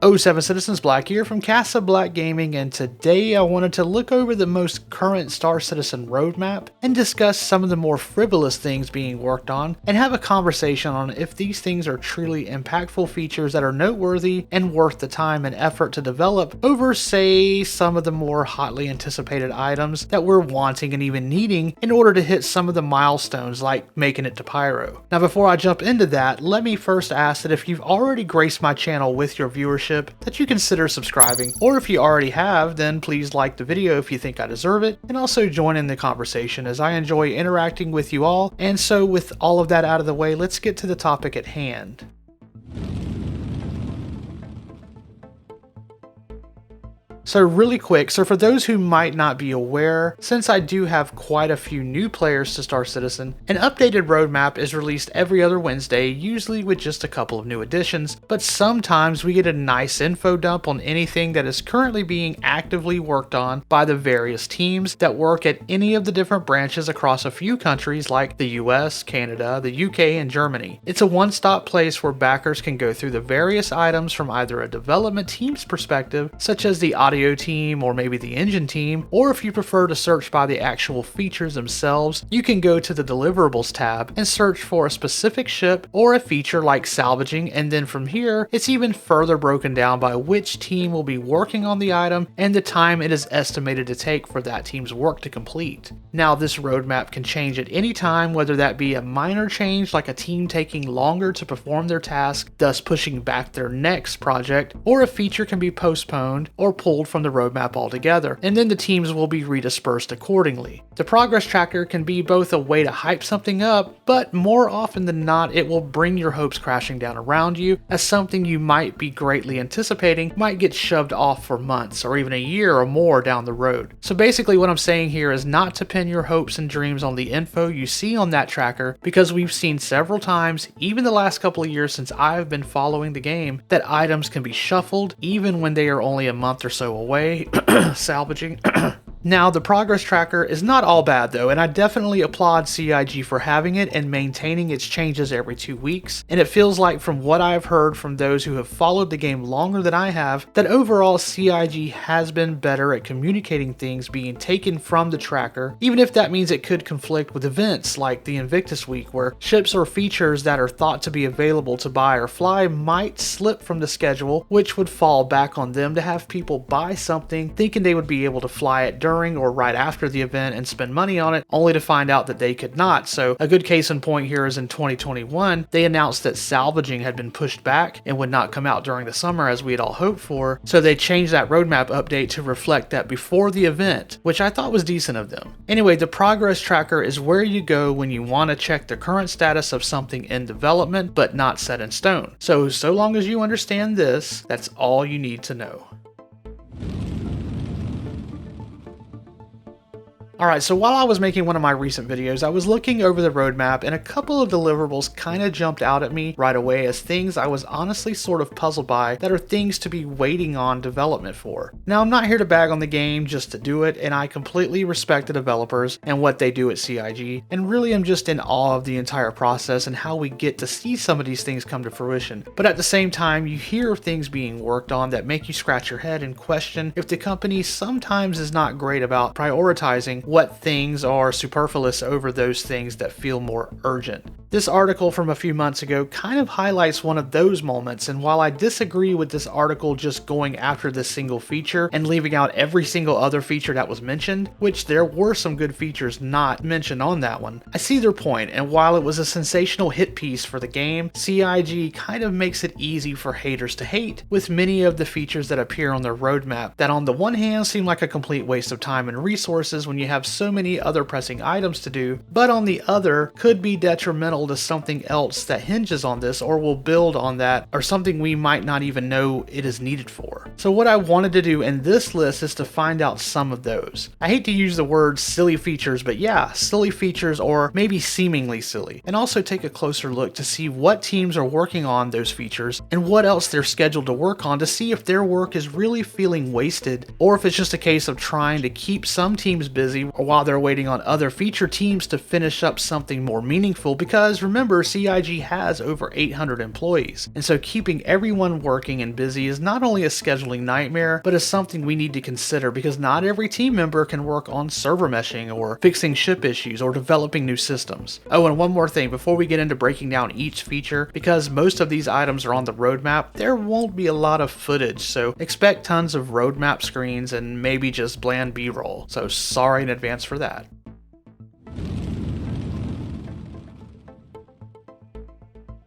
Oh, Seven Citizens Black here from Casa Black Gaming, and today I wanted to look over the most current Star Citizen roadmap and discuss some of the more frivolous things being worked on and have a conversation on if these things are truly impactful features that are noteworthy and worth the time and effort to develop over, say, some of the more hotly anticipated items that we're wanting and even needing in order to hit some of the milestones like making it to Pyro. Now before I jump into that, let me first ask that if you've already graced my channel with your viewership, that you consider subscribing, or if you already have, then please like the video if you think I deserve it, and also join in the conversation as I enjoy interacting with you all. And so with all of that out of the way, let's get to the topic at hand. So really quick, so for those who might not be aware, since I do have quite a few new players to Star Citizen, an updated roadmap is released every other Wednesday, usually with just a couple of new additions, but sometimes we get a nice info dump on anything that is currently being actively worked on by the various teams that work at any of the different branches across a few countries like the US, Canada, the UK, and Germany. It's a one-stop place where backers can go through the various items from either a development team's perspective, such as the audio team or maybe the engine team, or if you prefer to search by the actual features themselves, you can go to the deliverables tab and search for a specific ship or a feature like salvaging, and then from here it's even further broken down by which team will be working on the item and the time it is estimated to take for that team's work to complete. Now this roadmap can change at any time, whether that be a minor change like a team taking longer to perform their task, thus pushing back their next project, or a feature can be postponed or pulled from the roadmap altogether, and then the teams will be redispersed accordingly. The progress tracker can be both a way to hype something up, but more often than not it will bring your hopes crashing down around you, as something you might be greatly anticipating might get shoved off for months or even a year or more down the road. So basically what I'm saying here is not to pin your hopes and dreams on the info you see on that tracker, because we've seen several times, even the last couple of years since I've been following the game, that items can be shuffled even when they are only a month or so away, salvaging. Now, the progress tracker is not all bad though, and I definitely applaud CIG for having it and maintaining its changes every 2 weeks, and it feels like from what I've heard from those who have followed the game longer than I have, that overall CIG has been better at communicating things being taken from the tracker, even if that means it could conflict with events like the Invictus Week, where ships or features that are thought to be available to buy or fly might slip from the schedule, which would fall back on them to have people buy something thinking they would be able to fly it during or right after the event and spend money on it, only to find out that they could not. So a good case in point here is in 2021, they announced that salvaging had been pushed back and would not come out during the summer as we had all hoped for, so they changed that roadmap update to reflect that before the event, which I thought was decent of them. Anyway, the progress tracker is where you go when you want to check the current status of something in development but not set in stone. So long as you understand this, that's all you need to know. Alright, so while I was making one of my recent videos, I was looking over the roadmap and a couple of deliverables kind of jumped out at me right away as things I was honestly sort of puzzled by that are things to be waiting on development for. Now, I'm not here to bag on the game just to do it, and I completely respect the developers and what they do at CIG, and really am just in awe of the entire process and how we get to see some of these things come to fruition. But at the same time, you hear of things being worked on that make you scratch your head and question if the company sometimes is not great about prioritizing what things are superfluous over those things that feel more urgent. This article from a few months ago kind of highlights one of those moments, and while I disagree with this article just going after this single feature and leaving out every single other feature that was mentioned, which there were some good features not mentioned on that one, I see their point, and while it was a sensational hit piece for the game, CIG kind of makes it easy for haters to hate, with many of the features that appear on their roadmap that on the one hand seem like a complete waste of time and resources when you have so many other pressing items to do, but on the other could be detrimental to something else that hinges on this or will build on that, or something we might not even know it is needed for. So what I wanted to do in this list is to find out some of those. I hate to use the word silly features, but yeah, silly features or maybe seemingly silly, and also take a closer look to see what teams are working on those features and what else they're scheduled to work on, to see if their work is really feeling wasted or if it's just a case of trying to keep some teams busy while they're waiting on other feature teams to finish up something more meaningful, because because remember, CIG has over 800 employees, and so keeping everyone working and busy is not only a scheduling nightmare, but is something we need to consider because not every team member can work on server meshing or fixing ship issues or developing new systems. Oh, and one more thing before we get into breaking down each feature, because most of these items are on the roadmap, there won't be a lot of footage, so expect tons of roadmap screens and maybe just bland B-roll, so sorry in advance for that.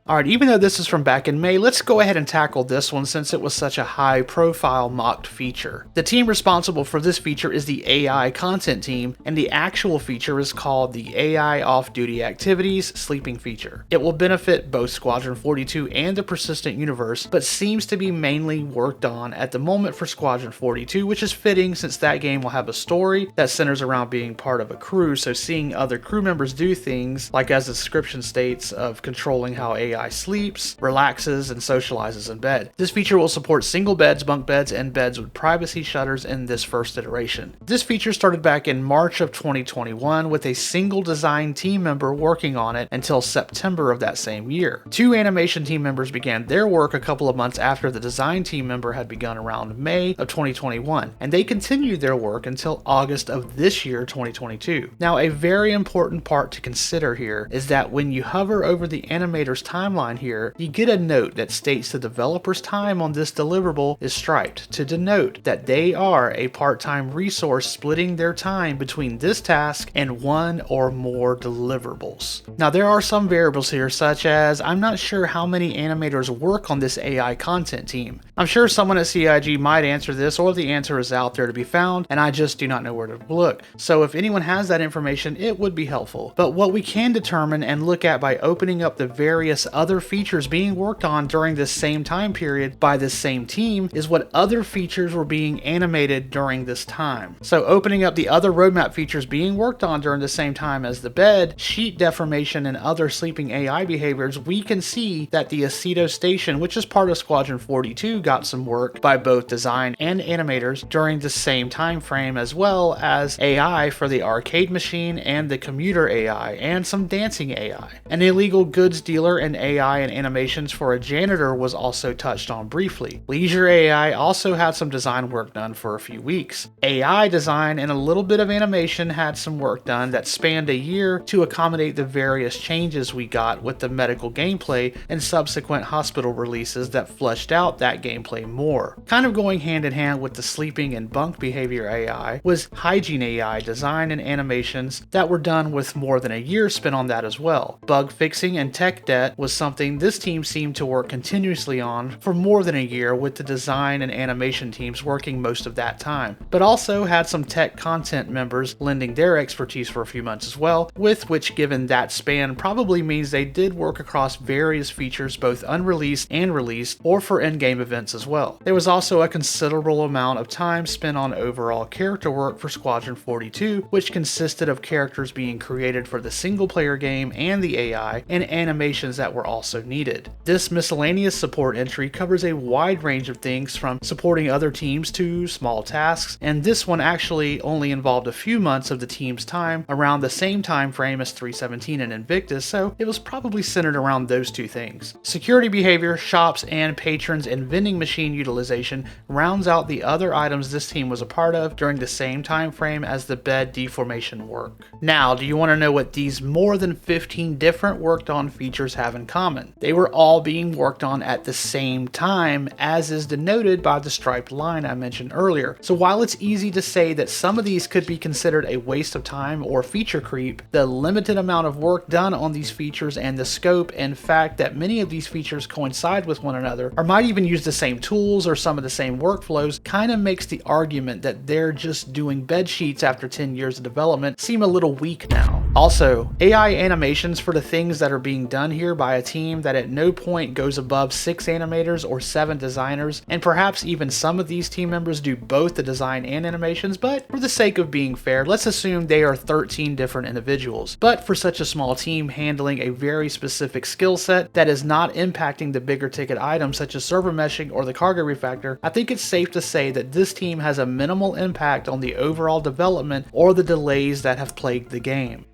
Alright, even though this is from back in May, let's go ahead and tackle this one since it was such a high-profile mocked feature. The team responsible for this feature is the AI content team, and the actual feature is called the AI Off-Duty Activities Sleeping feature. It will benefit both Squadron 42 and the Persistent Universe, but seems to be mainly worked on at the moment for Squadron 42, which is fitting since that game will have a story that centers around being part of a crew, so seeing other crew members do things, like as the description states, of controlling how AI sleeps, relaxes, and socializes in bed. This feature will support single beds, bunk beds, and beds with privacy shutters in this first iteration. This feature started back in March of 2021 with a single design team member working on it until September of that same year. 2 animation team members began their work a couple of months after the design team member had begun around May of 2021, and they continued their work until August of this year, 2022. Now, a very important part to consider here is that when you hover over the animator's timeline here, you get a note that states the developer's time on this deliverable is striped to denote that they are a part-time resource splitting their time between this task and one or more deliverables. Now there are some variables here such as I'm not sure how many animators work on this AI content team. I'm sure someone at CIG might answer this, or the answer is out there to be found and I just do not know where to look. So if anyone has that information, it would be helpful. But what we can determine and look at by opening up the various other features being worked on during this same time period by this same team is what other features were being animated during this time. So opening up the other roadmap features being worked on during the same time as the bed, sheet deformation, and other sleeping AI behaviors, we can see that the Aceto station, which is part of Squadron 42, got some work by both design and animators during the same time frame, as well as AI for the arcade machine and the commuter AI, and some dancing AI. An illegal goods dealer and AI and animations for a janitor was also touched on briefly. Leisure AI also had some design work done for a few weeks. AI design and a little bit of animation had some work done that spanned a year to accommodate the various changes we got with the medical gameplay and subsequent hospital releases that fleshed out that gameplay more. Kind of going hand in hand with the sleeping and bunk behavior AI was hygiene AI design and animations that were done with more than a year spent on that as well. Bug fixing and tech debt was something this team seemed to work continuously on for more than a year, with the design and animation teams working most of that time, but also had some tech content members lending their expertise for a few months as well, with which, given that span, probably means they did work across various features both unreleased and released, or for in-game events as well. There was also a considerable amount of time spent on overall character work for Squadron 42, which consisted of characters being created for the single player game and the AI, and animations that were also needed. This miscellaneous support entry covers a wide range of things from supporting other teams to small tasks, and this one actually only involved a few months of the team's time around the same time frame as 317 and Invictus, so it was probably centered around those two things. Security behavior, shops and patrons, and vending machine utilization rounds out the other items this team was a part of during the same time frame as the bed deformation work. Now, do you want to know what these more than 15 different worked on features have in common? They were all being worked on at the same time, as is denoted by the striped line I mentioned earlier. So while it's easy to say that some of these could be considered a waste of time or feature creep, the limited amount of work done on these features and the scope and fact that many of these features coincide with one another or might even use the same tools or some of the same workflows kind of makes the argument that they're just doing bed sheets after 10 years of development seem a little weak now. Also, AI animations for the things that are being done here by a team that at no point goes above 6 animators or 7 designers, and perhaps even some of these team members do both the design and animations, but for the sake of being fair, let's assume they are 13 different individuals. But for such a small team handling a very specific skill set that is not impacting the bigger ticket items such as server meshing or the cargo refactor, I think it's safe to say that this team has a minimal impact on the overall development or the delays that have plagued the game.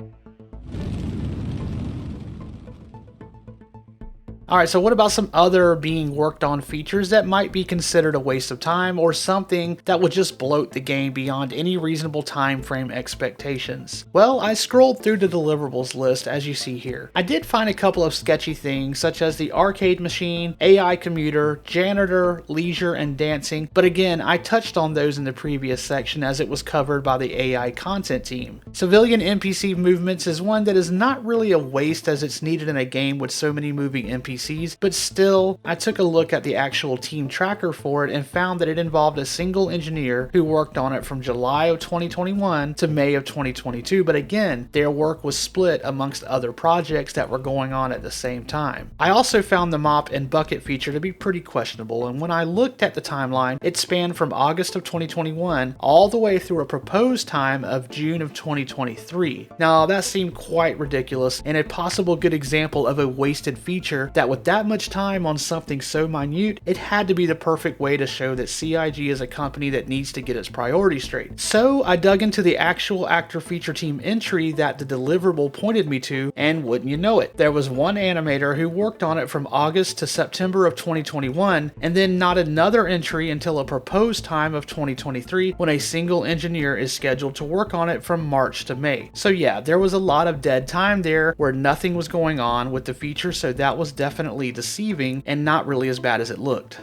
Alright, so what about some other being worked on features that might be considered a waste of time or something that would just bloat the game beyond any reasonable time frame expectations? Well, I scrolled through the deliverables list as you see here. I did find a couple of sketchy things such as the arcade machine, AI commuter, janitor, leisure, and dancing, but again, I touched on those in the previous section as it was covered by the AI content team. Civilian NPC movements is one that is not really a waste as it's needed in a game with so many moving NPCs, but still, I took a look at the actual team tracker for it and found that it involved a single engineer who worked on it from July of 2021 to May of 2022, but again, their work was split amongst other projects that were going on at the same time. I also found the mop and bucket feature to be pretty questionable, and when I looked at the timeline, it spanned from August of 2021 all the way through a proposed time of June of 2023. Now, that seemed quite ridiculous and a possible good example of a wasted feature that with that much time on something so minute, it had to be the perfect way to show that CIG is a company that needs to get its priorities straight. So I dug into the actual actor feature team entry that the deliverable pointed me to, and wouldn't you know it, there was one animator who worked on it from August to September of 2021, and then not another entry until a proposed time of 2023 when a single engineer is scheduled to work on it from March to May. So yeah, there was a lot of dead time there where nothing was going on with the feature, so that was definitely deceiving and not really as bad as it looked.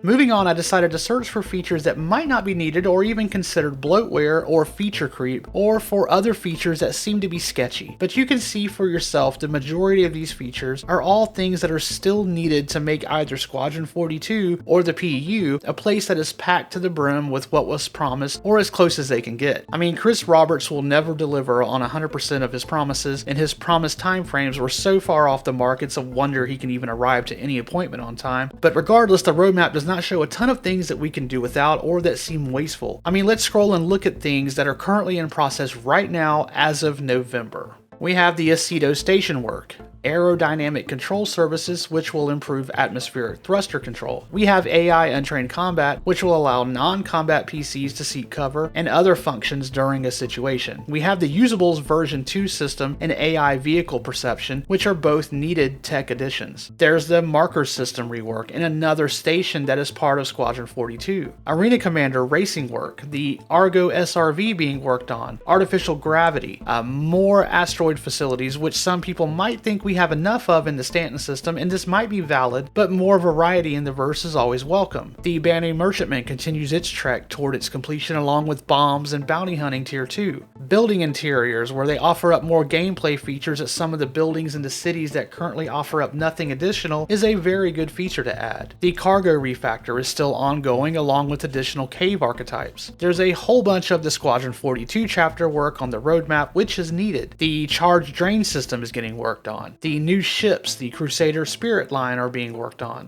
Moving on, I decided to search for features that might not be needed or even considered bloatware or feature creep, or for other features that seem to be sketchy. But you can see for yourself the majority of these features are all things that are still needed to make either Squadron 42 or the PU a place that is packed to the brim with what was promised or as close as they can get. I mean, Chris Roberts will never deliver on 100% of his promises, and his promised timeframes were so far off the mark it's a wonder he can even arrive to any appointment on time. But regardless, the roadmap does not show a ton of things that we can do without or that seem wasteful. I mean, let's scroll and look at things that are currently in process right now as of November. We have the Aceto station work, aerodynamic control services, which will improve atmospheric thruster control. We have AI untrained combat, which will allow non-combat PCs to seek cover and other functions during a situation. We have the Usables version 2 system and AI vehicle perception, which are both needed tech additions. There's the marker system rework and another station that is part of Squadron 42. Arena Commander racing work, the Argo SRV being worked on, artificial gravity, more asteroid facilities, which some people might think we have enough of in the Stanton system, and this might be valid, but more variety in the verse is always welcome. The Banner Merchantman continues its trek toward its completion along with bombs and bounty hunting tier 2. Building interiors, where they offer up more gameplay features at some of the buildings in the cities that currently offer up nothing additional, is a very good feature to add. The cargo refactor is still ongoing along with additional cave archetypes. There's a whole bunch of the Squadron 42 chapter work on the roadmap which is needed. The charge drain system is getting worked on. The new ships, the Crusader Spirit line, are being worked on.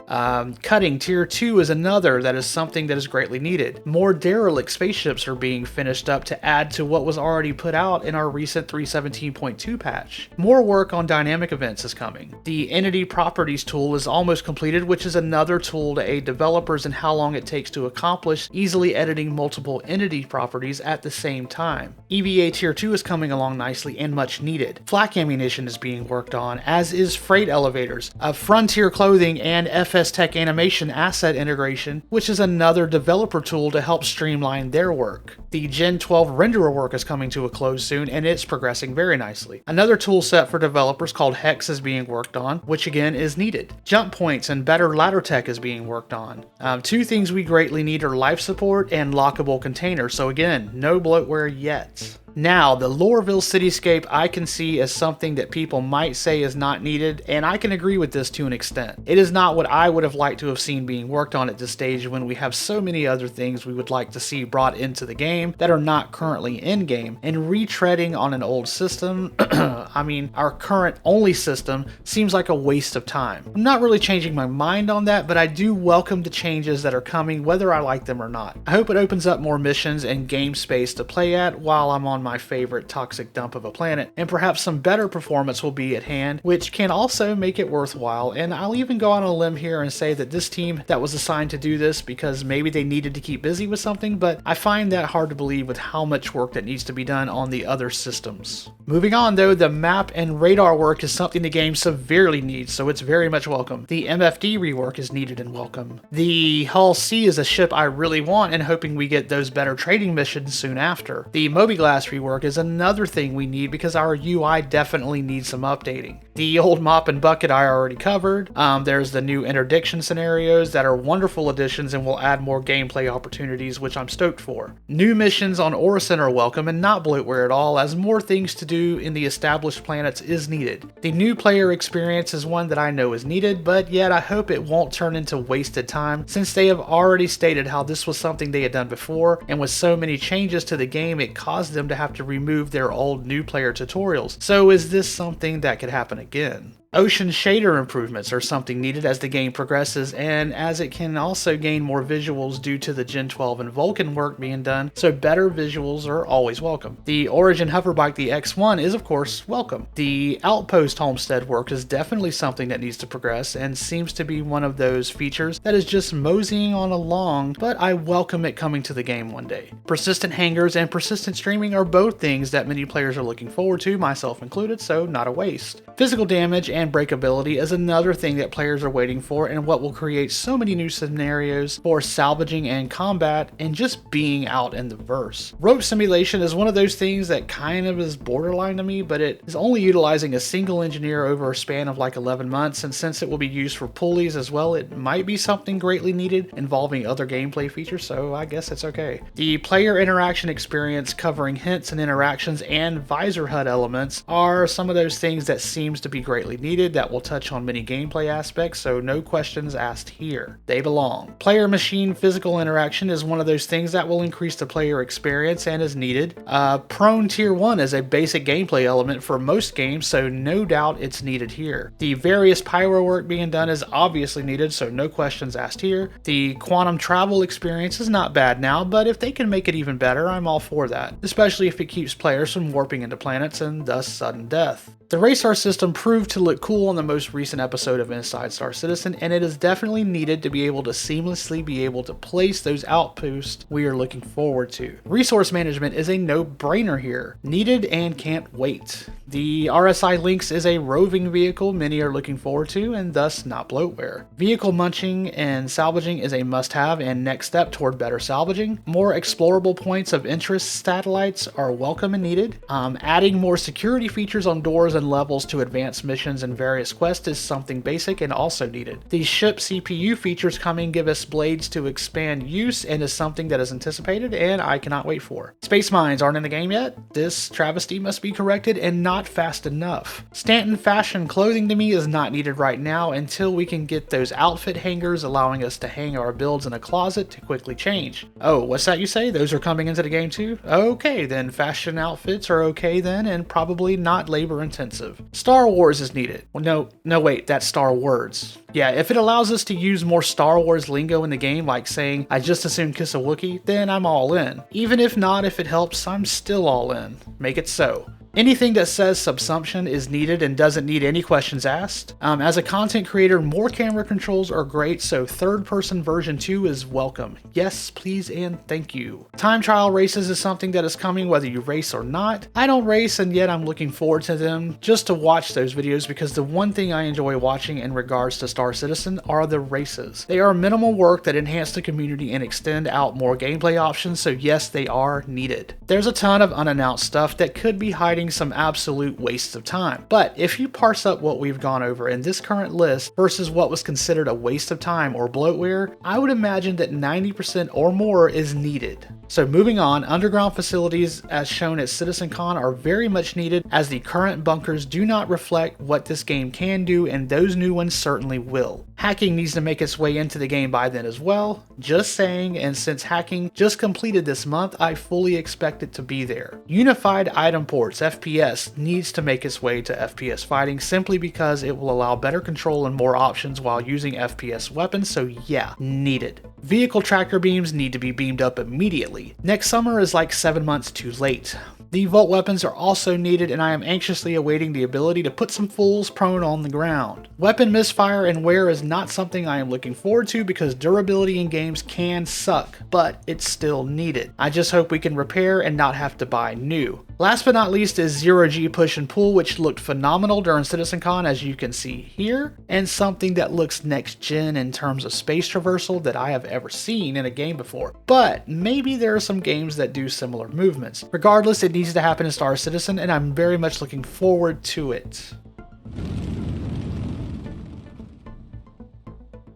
Cutting tier 2 is another that is something that is greatly needed. More derelict spaceships are being finished up to add to what was already put out in our recent 317.2 patch. More work on dynamic events is coming. The Entity Properties tool is almost completed, which is another tool to aid developers in how long it takes to accomplish easily editing multiple entity properties at the same time. EVA tier 2 is coming along nicely and much needed. Flak ammunition is being worked on, as is freight elevators, Frontier clothing, and FS Tech animation asset integration, which is another developer tool to help streamline their work. The Gen 12 renderer work is coming to a close soon, and it's progressing very nicely. Another tool set for developers called Hex is being worked on, which again is needed. Jump points and better ladder tech is being worked on. Two things we greatly need are life support and lockable containers, so again, no bloatware yet. Now, the Loreville cityscape I can see as something that people might say is not needed, and I can agree with this to an extent. It is not what I would have liked to have seen being worked on at this stage when we have so many other things we would like to see brought into the game that are not currently in-game, and retreading on an old system, I mean, our current only system, seems like a waste of time. I'm not really changing my mind on that, but I do welcome the changes that are coming whether I like them or not. I hope it opens up more missions and game space to play at while I'm on on my favorite toxic dump of a planet, and perhaps some better performance will be at hand, which can also make it worthwhile. And I'll even go on a limb here and say that this team that was assigned to do this because maybe they needed to keep busy with something, but I find that hard to believe with how much work that needs to be done on the other systems. Moving on though, the map and radar work is something the game severely needs, so it's very much welcome. The MFD rework is needed and welcome. The Hull C is a ship I really want and hoping we get those better trading missions soon after. The Mobbyglass rework is another thing we need because our UI definitely needs some updating. The old mop and bucket I already covered. There's the new interdiction scenarios that are wonderful additions and will add more gameplay opportunities, which I'm stoked for. New missions on Orison are welcome and not bloatware at all, as more things to do in the established planets is needed. The new player experience is one that I know is needed, but yet I hope it won't turn into wasted time, since they have already stated how this was something they had done before, and with so many changes to the game it caused them to have to remove their old new player tutorials. So is this something that could happen again? Ocean shader improvements are something needed as the game progresses, and as it can also gain more visuals due to the Gen 12 and Vulcan work being done, so better visuals are always welcome. The Origin hoverbike, the X1, is of course welcome. The Outpost homestead work is definitely something that needs to progress and seems to be one of those features that is just moseying on along, but I welcome it coming to the game one day. Persistent hangars and persistent streaming are both things that many players are looking forward to, myself included, so not a waste. Physical damage and breakability is another thing that players are waiting for, and what will create so many new scenarios for salvaging and combat and just being out in the verse. Rope simulation is one of those things that kind of is borderline to me, but it is only utilizing a single engineer over a span of like 11 months, and since it will be used for pulleys as well, it might be something greatly needed involving other gameplay features, so I guess it's okay. The player interaction experience covering hints and interactions and visor HUD elements are some of those things that seems to be greatly needed that will touch on many gameplay aspects, so no questions asked here. They belong. Player machine physical interaction is one of those things that will increase the player experience and is needed. Prone tier 1 is a basic gameplay element for most games, so no doubt it's needed here. The various pyro work being done is obviously needed, so no questions asked here. The quantum travel experience is not bad now, but if they can make it even better, I'm all for that, especially if it keeps players from warping into planets and thus sudden death. The Racer system proved to look cool on the most recent episode of Inside Star Citizen, and it is definitely needed to be able to seamlessly be able to place those outposts we are looking forward to. Resource management is a no-brainer here. Needed and can't wait. The RSI Lynx is a roving vehicle many are looking forward to, and thus not bloatware. Vehicle munching and salvaging is a must-have and next step toward better salvaging. More explorable points of interest satellites are welcome and needed. Adding more security features on doors and levels to advance missions and various quests is something basic and also needed. The ship CPU features coming give us blades to expand use and is something that is anticipated and I cannot wait for. Space mines aren't in the game yet. This travesty must be corrected and not fast enough. Stanton fashion clothing to me is not needed right now until we can get those outfit hangers allowing us to hang our builds in a closet to quickly change. Oh, what's that you say? Those are coming into the game too? Okay, then fashion outfits are okay then and probably not labor intensive. Star Wars is needed. Well, no wait, that's Star Words. Yeah, if it allows us to use more Star Wars lingo in the game, like saying, I just assume kiss a Wookiee, then I'm all in. Even if not, if it helps, I'm still all in. Make it so. Anything that says subsumption is needed and doesn't need any questions asked. As a content creator, more camera controls are great, so third-person version 2 is welcome. Yes, please, and thank you. Time trial races is something that is coming whether you race or not. I don't race, and yet I'm looking forward to them just to watch those videos because the one thing I enjoy watching in regards to Star Citizen are the races. They are minimal work that enhance the community and extend out more gameplay options, so yes, they are needed. There's a ton of unannounced stuff that could be hiding some absolute wastes of time. But if you parse up what we've gone over in this current list versus what was considered a waste of time or bloatware, I would imagine that 90% or more is needed. So moving on, underground facilities as shown at CitizenCon are very much needed as the current bunkers do not reflect what this game can do and those new ones certainly will. Hacking needs to make its way into the game by then as well, just saying, and since hacking just completed this month, I fully expect it to be there. Unified item ports, FPS, needs to make its way to FPS fighting simply because it will allow better control and more options while using FPS weapons, so yeah, needed. Vehicle tractor beams need to be beamed up immediately. Next summer is like 7 months too late. The vault weapons are also needed, and I am anxiously awaiting the ability to put some fools prone on the ground. Weapon misfire and wear is not something I am looking forward to because durability in games can suck, but it's still needed. I just hope we can repair and not have to buy new. Last but not least is Zero G Push and Pull, which looked phenomenal during CitizenCon, as you can see here, and something that looks next gen in terms of space traversal that I have ever seen in a game before. But maybe there are some games that do similar movements. Regardless, it needs to happen in Star Citizen, and I'm very much looking forward to it.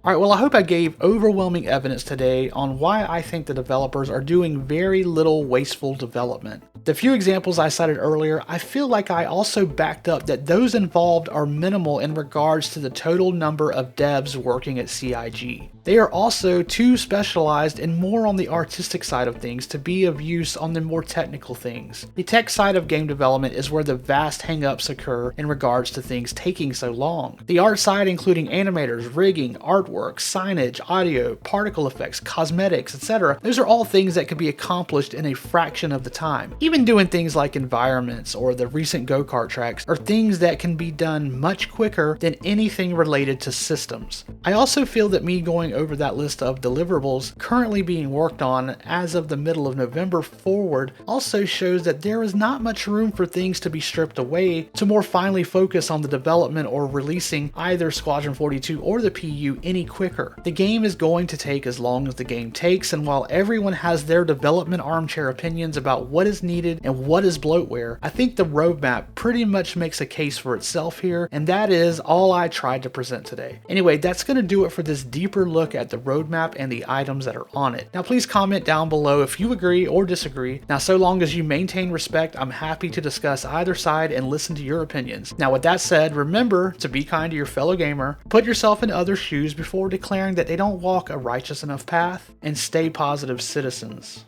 Alright, well, I hope I gave overwhelming evidence today on why I think the developers are doing very little wasteful development. The few examples I cited earlier, I feel like I also backed up that those involved are minimal in regards to the total number of devs working at CIG. They are also too specialized and more on the artistic side of things to be of use on the more technical things. The tech side of game development is where the vast hang-ups occur in regards to things taking so long. The art side, including animators, rigging, artwork, signage, audio, particle effects, cosmetics, etc., those are all things that can be accomplished in a fraction of the time. Even doing things like environments or the recent go-kart tracks are things that can be done much quicker than anything related to systems. I also feel that me going over that list of deliverables currently being worked on as of the middle of November forward also shows that there is not much room for things to be stripped away to more finely focus on the development or releasing either Squadron 42 or the PU any quicker. The game is going to take as long as the game takes, and while everyone has their development armchair opinions about what is needed and what is bloatware, I think the roadmap pretty much makes a case for itself here, and that is all I tried to present today. Anyway, that's going to do it for this deeper look at the roadmap and the items that are on it. Now please comment down below if you agree or disagree. Now so long as you maintain respect, I'm happy to discuss either side and listen to your opinions. Now with that said, remember to be kind to your fellow gamer, put yourself in others' shoes before declaring that they don't walk a righteous enough path, and stay positive citizens.